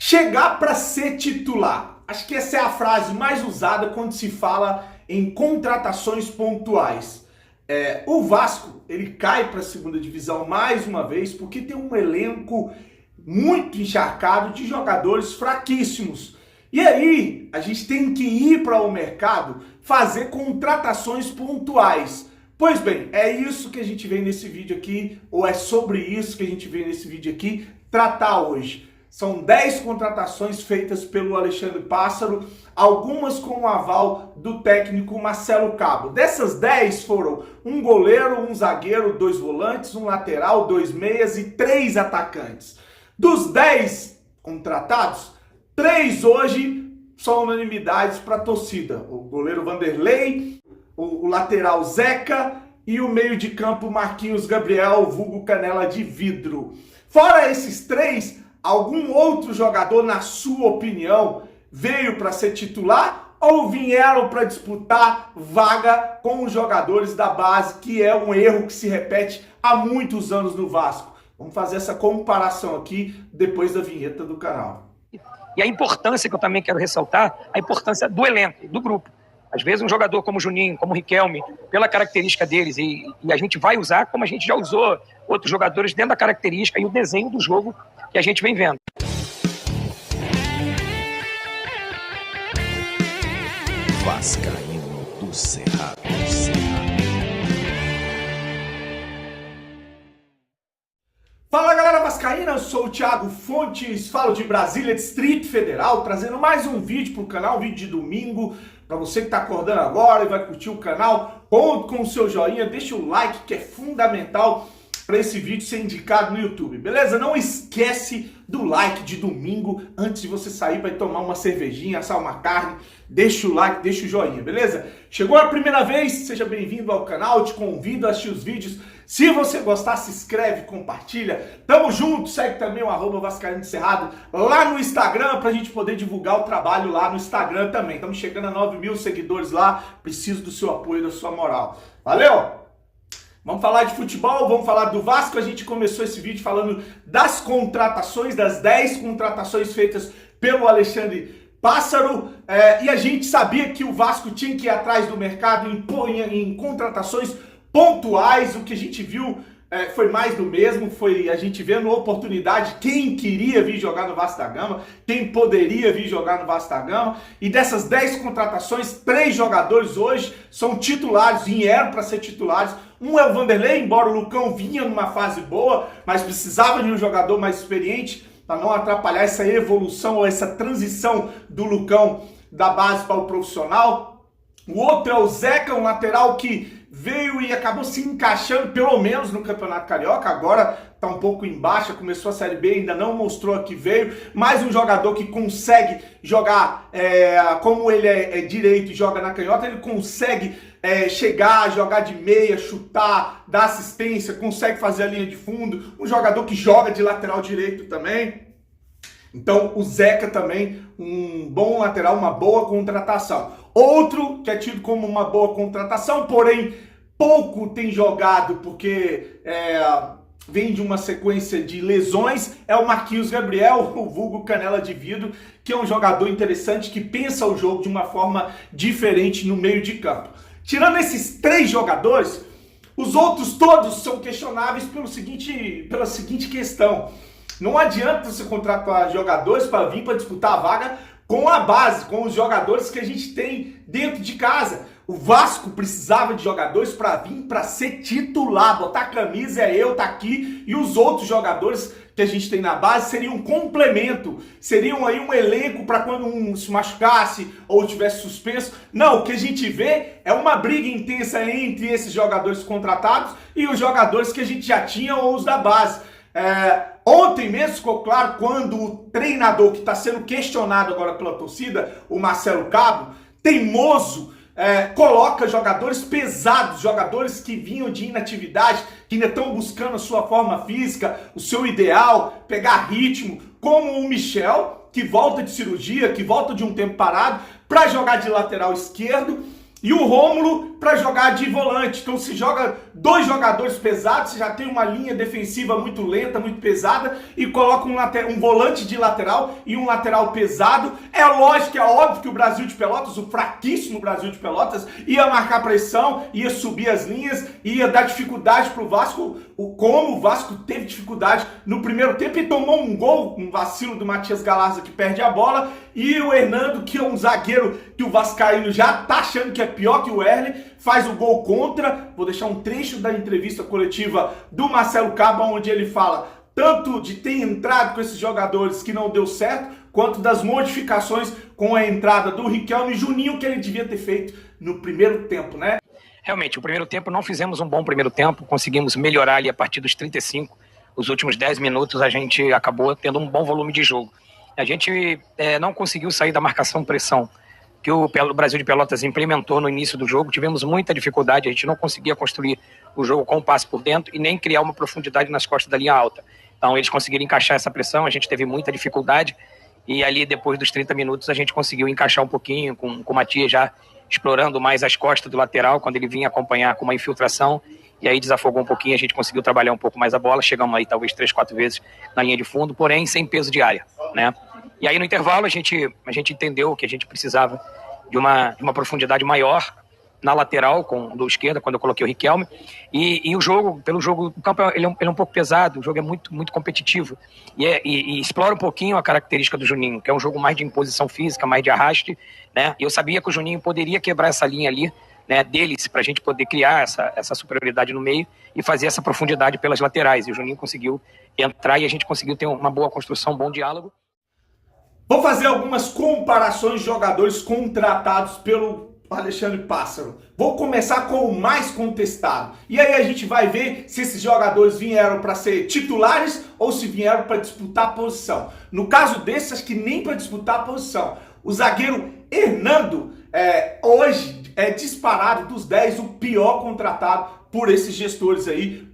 Chegar para ser titular. Acho que essa é a frase mais usada quando se fala em contratações pontuais. O Vasco, ele cai para a segunda divisão mais uma vez porque tem um elenco muito encharcado de jogadores fraquíssimos. E aí, a gente tem que ir para o mercado fazer contratações pontuais. Pois bem, é isso que a gente vem nesse vídeo aqui, ou é sobre isso que a gente vem nesse vídeo aqui tratar hoje. São 10 contratações feitas pelo Alexandre Pássaro, algumas com o aval do técnico Marcelo Cabo. Dessas 10 foram um goleiro, um zagueiro, 2 volantes, um lateral, 2 meias e 3 atacantes. Dos 10 contratados, 3 hoje são unanimidades para a torcida. O goleiro Vanderlei, o lateral Zeca e o meio de campo Marquinhos Gabriel, vulgo Canela de Vidro. Fora esses 3, algum outro jogador, na sua opinião, veio para ser titular ou vieram para disputar vaga com os jogadores da base, que é um erro que se repete há muitos anos no Vasco? Vamos fazer essa comparação aqui depois da vinheta do canal. E a importância que eu também quero ressaltar, a importância do elenco, do grupo. Às vezes um jogador como o Juninho, como o Riquelme, pela característica deles, e a gente vai usar como a gente já usou outros jogadores dentro da característica e o desenho do jogo que a gente vem vendo. Vascaíno do Cerrado. Fala galera vascaína, eu sou o Thiago Fontes, falo de Brasília, Distrito Federal, trazendo mais um vídeo pro canal, um vídeo de domingo, para você que tá acordando agora e vai curtir o canal, conto com o seu joinha, deixa o like que é fundamental para esse vídeo ser indicado no YouTube, beleza? Não esquece do like de domingo antes de você sair para tomar uma cervejinha, assar uma carne, deixa o like, deixa o joinha, beleza? Chegou a primeira vez, seja bem-vindo ao canal, te convido a assistir os vídeos. Se você gostar, se inscreve, compartilha. Tamo junto, segue também o @Vascaíno do Cerrado lá no Instagram pra gente poder divulgar o trabalho lá no Instagram também. Estamos chegando a 9.000 seguidores lá, preciso do seu apoio, da sua moral. Valeu! Vamos falar de futebol, vamos falar do Vasco. A gente começou esse vídeo falando das contratações, das 10 contratações feitas pelo Alexandre Pássaro, e a gente sabia que o Vasco tinha que ir atrás do mercado em contratações pontuais. O que a gente viu foi mais do mesmo, foi a gente vendo oportunidade, quem queria vir jogar no Vasco da Gama, quem poderia vir jogar no Vasco da Gama, e dessas 10 contratações, 3 jogadores hoje são titulares, vieram para ser titulares. Um é o Vanderlei, embora o Lucão vinha numa fase boa, mas precisava de um jogador mais experiente para não atrapalhar essa evolução ou essa transição do Lucão da base para o profissional. O outro é o Zeca, um lateral que veio e acabou se encaixando, pelo menos no Campeonato Carioca, agora está um pouco em baixa, começou a Série B, ainda não mostrou que veio, mas um jogador que consegue jogar, como ele é direito e joga na canhota, ele consegue chegar, jogar de meia, chutar, dar assistência, consegue fazer a linha de fundo, um jogador que joga de lateral direito também. Então o Zeca também, um bom lateral, uma boa contratação. Outro que é tido como uma boa contratação, porém pouco tem jogado porque vem de uma sequência de lesões, é o Marquinhos Gabriel, o vulgo Canela de Vidro, que é um jogador interessante, que pensa o jogo de uma forma diferente no meio de campo. Tirando esses 3 jogadores, os outros todos são questionáveis pela seguinte questão. Não adianta você contratar jogadores para vir para disputar a vaga com a base, com os jogadores que a gente tem dentro de casa. O Vasco precisava de jogadores para vir para ser titular, botar a camisa, eu tá aqui, e os outros jogadores que a gente tem na base seriam um complemento, seriam aí um elenco para quando um se machucasse ou tivesse suspenso. Não, o que a gente vê é uma briga intensa entre esses jogadores contratados e os jogadores que a gente já tinha ou os da base. Ontem mesmo ficou claro quando o treinador que está sendo questionado agora pela torcida, o Marcelo Cabo, teimoso, coloca jogadores pesados, jogadores que vinham de inatividade, que ainda estão buscando a sua forma física, o seu ideal, pegar ritmo, como o Michel, que volta de cirurgia, que volta de um tempo parado, para jogar de lateral esquerdo. e o Rômulo para jogar de volante. Então se joga dois jogadores pesados, você já tem uma linha defensiva muito lenta, muito pesada, e coloca um volante de lateral e um lateral pesado. É lógico, é óbvio que o Brasil de Pelotas, o fraquíssimo Brasil de Pelotas, ia marcar pressão, ia subir as linhas, ia dar dificuldade para o Vasco, como o Vasco teve dificuldade no primeiro tempo e tomou um gol, um vacilo do Matias Galarza que perde a bola, e o Hernando, que é um zagueiro que o vascaíno já tá achando que é pior que o Erle, faz o gol contra. Vou deixar um trecho da entrevista coletiva do Marcelo Cabo, onde ele fala tanto de ter entrado com esses jogadores que não deu certo, quanto das modificações com a entrada do Riquelme e Juninho, que ele devia ter feito no primeiro tempo, né? Realmente, o primeiro tempo não fizemos um bom primeiro tempo, conseguimos melhorar ali a partir dos 35, os últimos 10 minutos a gente acabou tendo um bom volume de jogo. A gente não conseguiu sair da marcação-pressão que o Brasil de Pelotas implementou no início do jogo. Tivemos muita dificuldade, a gente não conseguia construir o jogo com o passe por dentro e nem criar uma profundidade nas costas da linha alta. Então eles conseguiram encaixar essa pressão, a gente teve muita dificuldade e ali depois dos 30 minutos a gente conseguiu encaixar um pouquinho com o Matias já explorando mais as costas do lateral quando ele vinha acompanhar com uma infiltração, e aí desafogou um pouquinho, a gente conseguiu trabalhar um pouco mais a bola, chegamos aí talvez 3, 4 vezes na linha de fundo, porém sem peso de área, né? E aí no intervalo a gente entendeu que a gente precisava de uma profundidade maior na lateral do esquerda, quando eu coloquei o Riquelme, e o jogo, o campo ele é um pouco pesado, o jogo é muito, muito competitivo, e explora um pouquinho a característica do Juninho, que é um jogo mais de imposição física, mais de arraste, né? E eu sabia que o Juninho poderia quebrar essa linha ali, né, deles, para a gente poder criar essa superioridade no meio e fazer essa profundidade pelas laterais, e o Juninho conseguiu entrar e a gente conseguiu ter uma boa construção, um bom diálogo. Vou fazer algumas comparações de jogadores contratados pelo Alexandre Pássaro. Vou começar com o mais contestado. E aí a gente vai ver se esses jogadores vieram para ser titulares ou se vieram para disputar a posição. No caso desses, acho que nem para disputar a posição. O zagueiro Hernando, hoje é disparado dos 10 o pior contratado por esses gestores aí,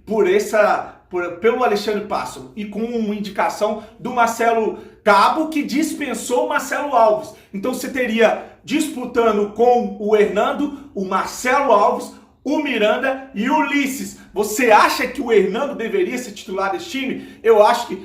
pelo Alexandre Pássaro, e com uma indicação do Marcelo Cabo, que dispensou o Marcelo Alves. Então você teria disputando com o Hernando, o Marcelo Alves, o Miranda e o Ulisses. Você acha que o Hernando deveria ser titular desse time? Eu acho que,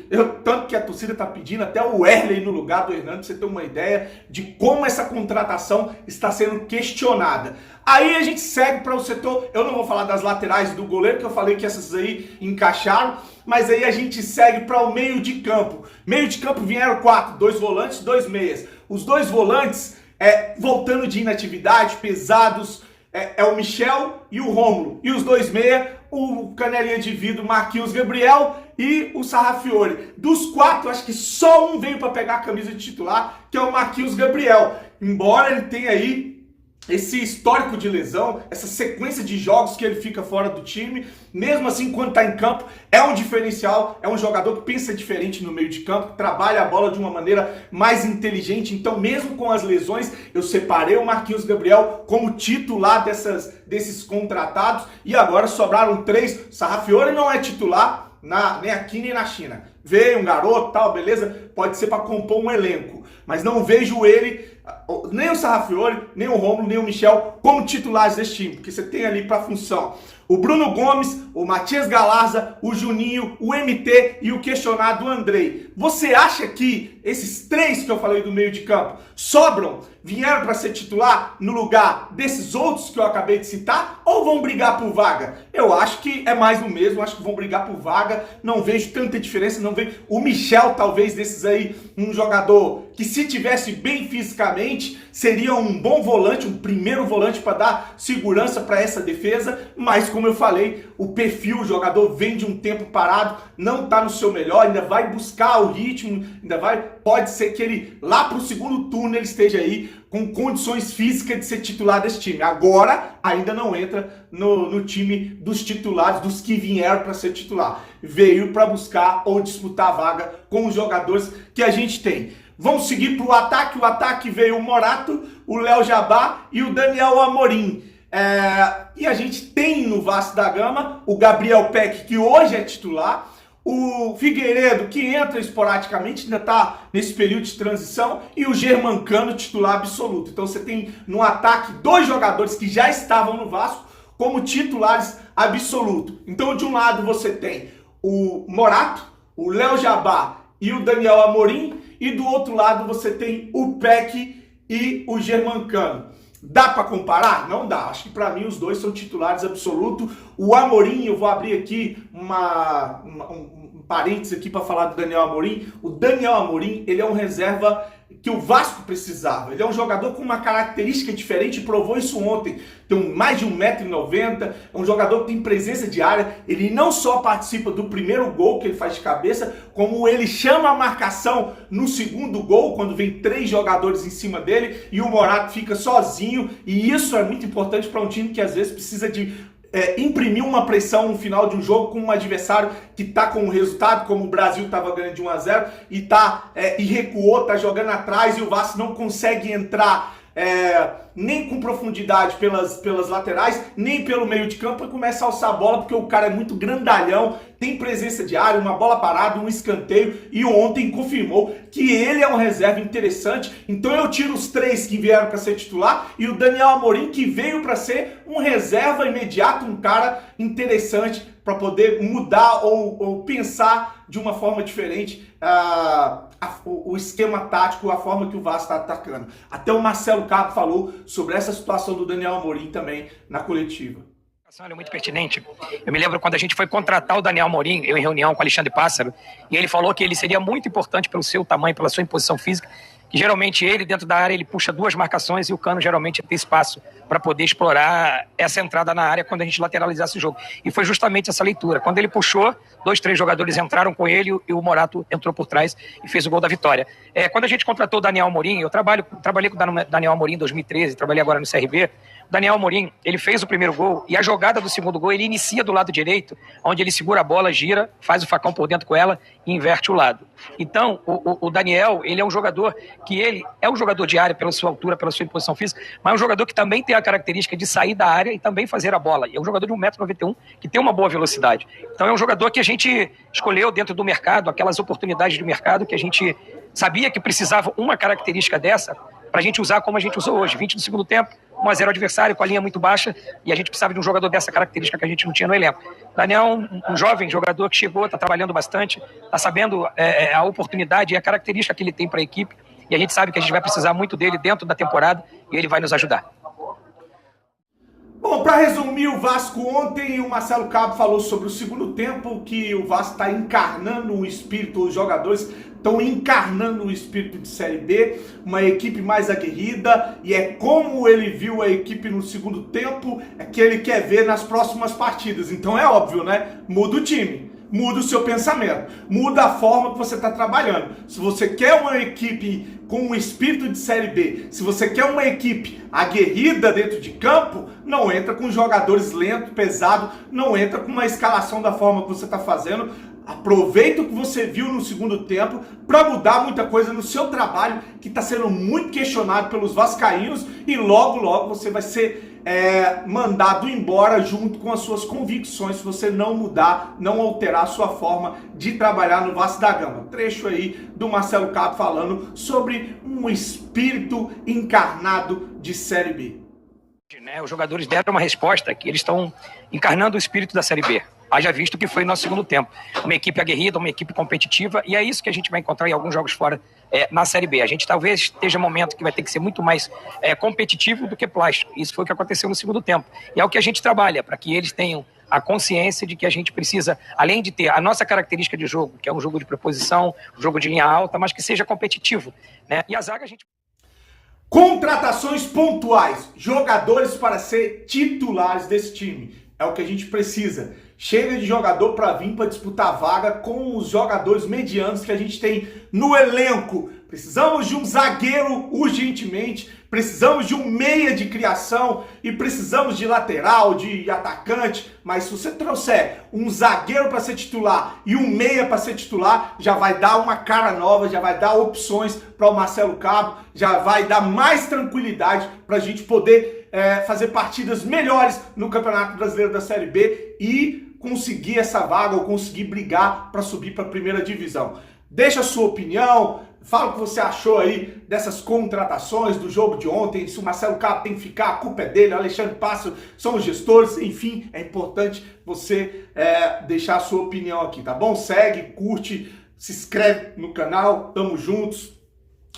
tanto que a torcida está pedindo até o Erley no lugar do Hernando, pra você ter uma ideia de como essa contratação está sendo questionada. Aí a gente segue para o setor, eu não vou falar das laterais do goleiro, que eu falei que essas aí encaixaram, mas aí a gente segue para o meio de campo. Meio de campo vieram 4, 2 volantes, 2 meias. Os 2 volantes, voltando de inatividade, pesados, é o Michel e o Rômulo. E os 2 meia, o canelinha de vidro Marquinhos Gabriel e o Sarrafiore. Dos 4, acho que só um veio para pegar a camisa de titular, que é o Marquinhos Gabriel. Embora ele tenha aí esse histórico de lesão, essa sequência de jogos que ele fica fora do time, mesmo assim, quando está em campo, é um diferencial, é um jogador que pensa diferente no meio de campo, trabalha a bola de uma maneira mais inteligente. Então, mesmo com as lesões, eu separei o Marquinhos Gabriel como titular desses contratados, e agora sobraram 3. Sarrafiore não é titular nem aqui nem na China. Veio um garoto, tal, beleza, pode ser para compor um elenco, mas não vejo ele, nem o Sarrafiore, nem o Rômulo, nem o Michel como titulares desse time, porque você tem ali para função o Bruno Gomes, o Matias Galarza, o Juninho, o MT e o questionado Andrei. Você acha que esses 3 que eu falei do meio de campo sobram, vieram para ser titular no lugar desses outros que eu acabei de citar, ou vão brigar por vaga? Eu acho que é mais do mesmo, acho que vão brigar por vaga, não vejo tanta diferença, não vejo. O Michel, talvez desses aí, um jogador que se tivesse bem fisicamente, seria um bom volante, um primeiro volante para dar segurança para essa defesa, mas como eu falei, o perfil, o jogador vem de um tempo parado, não está no seu melhor, ainda vai buscar o ritmo, pode ser que ele lá para o segundo turno ele esteja aí com condições físicas de ser titular desse time. Agora ainda não entra no time dos titulares, dos que vieram para ser titular. Veio para buscar ou disputar a vaga com os jogadores que a gente tem. Vamos seguir para o ataque. O ataque veio o Morato, o Léo Jabá e o Daniel Amorim. E a gente tem no Vasco da Gama o Gabriel Peck, que hoje é titular, o Figueiredo, que entra esporadicamente, ainda está nesse período de transição, e o Germancano, titular absoluto. Então você tem no ataque 2 jogadores que já estavam no Vasco como titulares absolutos. Então de um lado você tem o Morato, o Léo Jabá e o Daniel Amorim, e do outro lado você tem o Peck e o Germancano. Dá para comparar? Não dá. Acho que para mim os dois são titulares absolutos. O Amorim, eu vou abrir aqui um parênteses aqui para falar do Daniel Amorim. O Daniel Amorim, ele é um reserva que o Vasco precisava. Ele é um jogador com uma característica diferente, provou isso ontem. Tem mais de 1,90 m, é um jogador que tem presença de área. Ele não só participa do primeiro gol que ele faz de cabeça, como ele chama a marcação no segundo gol, quando vem 3 jogadores em cima dele e o Morato fica sozinho. E isso é muito importante para um time que às vezes precisa de imprimir uma pressão no final de um jogo com um adversário que está com o resultado, como o Brasil estava ganhando de 1-0 e recuou, está jogando atrás e o Vasco não consegue entrar nem com profundidade pelas laterais, nem pelo meio de campo, e começa a alçar a bola porque o cara é muito grandalhão, tem presença de área, uma bola parada, um escanteio, e ontem confirmou que ele é um reserva interessante. Então eu tiro os 3 que vieram para ser titular e o Daniel Amorim, que veio para ser um reserva imediato, um cara interessante para poder mudar ou pensar de uma forma diferente o esquema tático, a forma que o Vasco está atacando. Até o Marcelo Cabo falou sobre essa situação do Daniel Amorim também na coletiva. É muito pertinente. Eu me lembro quando a gente foi contratar o Daniel Amorim, eu em reunião com o Alexandre Pássaro, e ele falou que ele seria muito importante pelo seu tamanho, pela sua imposição física, que geralmente ele, dentro da área, ele puxa 2 marcações e o Cano geralmente tem espaço para poder explorar essa entrada na área quando a gente lateralizasse o jogo. E foi justamente essa leitura. Quando ele puxou, 2, 3 jogadores entraram com ele e o Morato entrou por trás e fez o gol da vitória. Quando a gente contratou o Daniel Amorim, eu trabalhei com o Daniel Amorim em 2013, trabalhei agora no CRB. O Daniel Amorim, ele fez o primeiro gol e a jogada do segundo gol, ele inicia do lado direito, onde ele segura a bola, gira, faz o facão por dentro com ela e inverte o lado. Então, o Daniel, ele é um jogador que ele é um jogador de área pela sua altura, pela sua imposição física, mas é um jogador que também tem a característica de sair da área e também fazer a bola. E é um jogador de 1,91 m que tem uma boa velocidade. Então é um jogador que a gente escolheu dentro do mercado, aquelas oportunidades de mercado que a gente sabia que precisava uma característica dessa para a gente usar como a gente usou hoje. 20 do segundo tempo, 1-0 adversário, com a linha muito baixa, e a gente precisava de um jogador dessa característica que a gente não tinha no elenco. Daniel é um jovem jogador que chegou, está trabalhando bastante, está sabendo a oportunidade e a característica que ele tem para a equipe, e a gente sabe que a gente vai precisar muito dele dentro da temporada, e ele vai nos ajudar. Bom, para resumir o Vasco ontem, o Marcelo Cabo falou sobre o segundo tempo, que o Vasco está encarnando um espírito, os jogadores estão encarnando um espírito de Série B, uma equipe mais aguerrida, e é como ele viu a equipe no segundo tempo, é que ele quer ver nas próximas partidas. Então é óbvio, né? Muda o time, muda o seu pensamento, muda a forma que você está trabalhando. Se você quer uma equipe com um espírito de Série B, se você quer uma equipe aguerrida dentro de campo, não entra com jogadores lentos, pesados, não entra com uma escalação da forma que você está fazendo. Aproveita o que você viu no segundo tempo para mudar muita coisa no seu trabalho, que está sendo muito questionado pelos vascaínos, e logo, logo você vai ser mandado embora junto com as suas convicções, se você não mudar, não alterar a sua forma de trabalhar no Vasco da Gama. Trecho aí do Marcelo Cabo falando sobre um espírito encarnado de Série B. Os jogadores deram uma resposta que eles estão encarnando o espírito da Série B. Haja visto que foi nosso segundo tempo. Uma equipe aguerrida, uma equipe competitiva, e é isso que a gente vai encontrar em alguns jogos fora na Série B. A gente talvez esteja um momento que vai ter que ser muito mais competitivo do que plástico. Isso foi o que aconteceu no segundo tempo. E é o que a gente trabalha, para que eles tenham a consciência de que a gente precisa, além de ter a nossa característica de jogo, que é um jogo de proposição, um jogo de linha alta, mas que seja competitivo, né? E a zaga a gente... Contratações pontuais, jogadores para ser titulares desse time. É o que a gente precisa. Chega de jogador para vir para disputar vaga com os jogadores medianos que a gente tem no elenco. Precisamos de um zagueiro urgentemente, precisamos de um meia de criação e precisamos de lateral, de atacante. Mas se você trouxer um zagueiro para ser titular e um meia para ser titular, já vai dar uma cara nova, já vai dar opções para o Marcelo Cabo, já vai dar mais tranquilidade para a gente poder fazer partidas melhores no Campeonato Brasileiro da Série B e conseguir essa vaga ou conseguir brigar para subir para a primeira divisão. Deixa a sua opinião, fala o que você achou aí dessas contratações do jogo de ontem, se o Marcelo Cabo tem que ficar, a culpa é dele, o Alexandre Pássaro são os gestores, enfim, é importante você deixar a sua opinião aqui, tá bom? Segue, curte, se inscreve no canal, tamo juntos,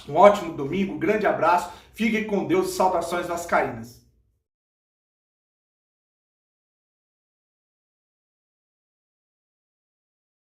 um ótimo domingo, grande abraço, fiquem com Deus e saudações vascaínas.